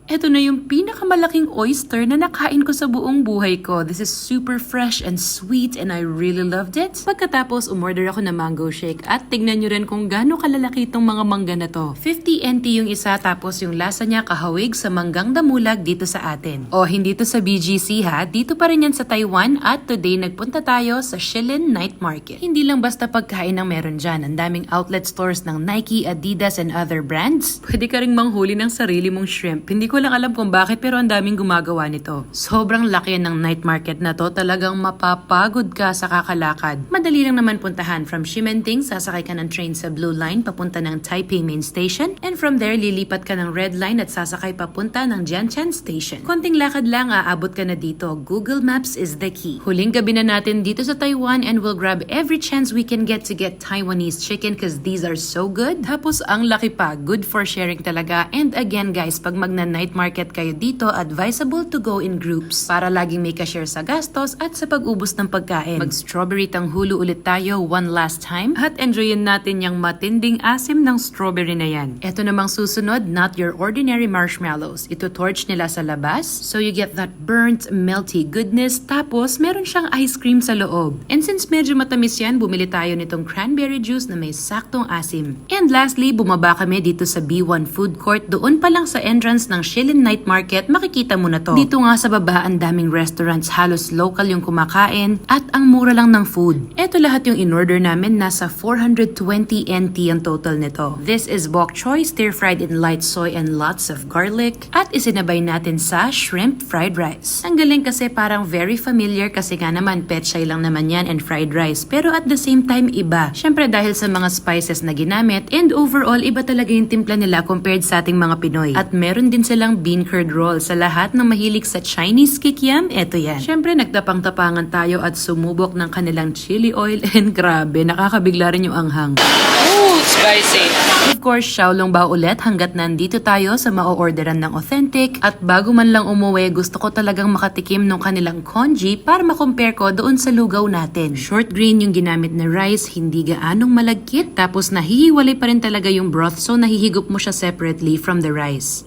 Ito na yung pinakamalaking oyster na nakain ko sa buong buhay ko. This is super fresh and sweet and I really loved it. Pagkatapos, umorder ako ng mango shake at tignan nyo rin kung gaano kalalaki itong mga mangga na to. 50 NT yung isa tapos yung lasa niya kahawig sa manggang damulag dito sa atin. O hindi to sa BGC ha, dito pa rin yan sa Taiwan at today nagpunta tayo sa Shilin Night Market. Hindi lang basta pagkain ang meron dyan. Ang daming outlet stores ng Nike, Adidas and other brands. Pwede ka ring manghuli ng sarili mong shrimp. Hindi ko lang alam kung bakit pero ang daming gumagawa nito. Sobrang laki ng night market na to, talagang mapapagod ka sa kakalakad. Madali lang naman puntahan. From Ximending, sasakay ka ng train sa Blue Line papunta ng Taipei Main Station and from there lilipat ka ng Red Line at sasakay papunta ng Jianshan Station. Konting lakad lang aabot ka na dito. Google Maps is the key. Huling gabi na natin dito sa Taiwan and we'll grab every chance we can get to get Taiwanese chicken cause these are so good. Tapos ang laki pa, good for sharing talaga. And again guys, pag magna-night market kayo dito, advisable to go in groups para laging may ka-share sa gastos at sa pag-ubos ng pagkain. Mag-strawberry tanghulo ulit tayo one last time at enjoyin natin yung matinding asim ng strawberry na yan. Ito namang susunod, not your ordinary marshmallows. Ito torch nila sa labas so you get that burnt, melty goodness tapos meron siyang ice cream sa loob. And since medyo matamis yan, bumili tayo nitong cranberry juice na may saktong asim. And lastly, bumaba kami dito sa B1 Food Court. Doon pa lang sa entrance ng Shilin Night Market, makikita mo na to. Dito nga sa baba, ang daming restaurants, halos local yung kumakain at ang mura lang ng food. Ito lahat yung in-order namin, nasa 420 NT ang total nito. This is bok choy, stir-fried in light soy and lots of garlic at isinabay natin sa shrimp fried rice. Ang galing kasi parang very familiar kasi nga naman pechay lang naman yan and fried rice pero at the same time iba. Syempre dahil sa mga spices na ginamit and overall iba talaga yung timpla nila compared sa ating mga Pinoy. At meron din silang bean curd roll. Sa lahat ng mahilig sa Chinese kikiam, eto yan. Syempre nagtapang-tapangan tayo at sumubok ng kanilang chili oil and grabe, nakakabigla rin yung anghang. Ooh, spicy! Of course, Xiaolong Bao ulit hanggat nandito tayo sa ma-orderan ng authentic at bago man lang umuwi, gusto ko talagang makatikim ng kanilang congee para makompare ko doon sa lugaw natin. Short grain yung ginamit na rice, hindi gaanong malagkit, tapos nahihiwalay pa rin talaga yung broth so nahihigop mo siya separately from the rice.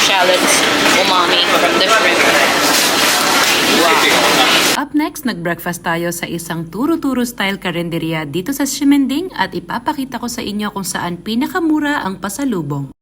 Shallots, umami from the shrimp. Up next, nag-breakfast tayo sa isang turo-turo style karenderya dito sa Ximending at ipapakita ko sa inyo kung saan pinakamura ang pasalubong.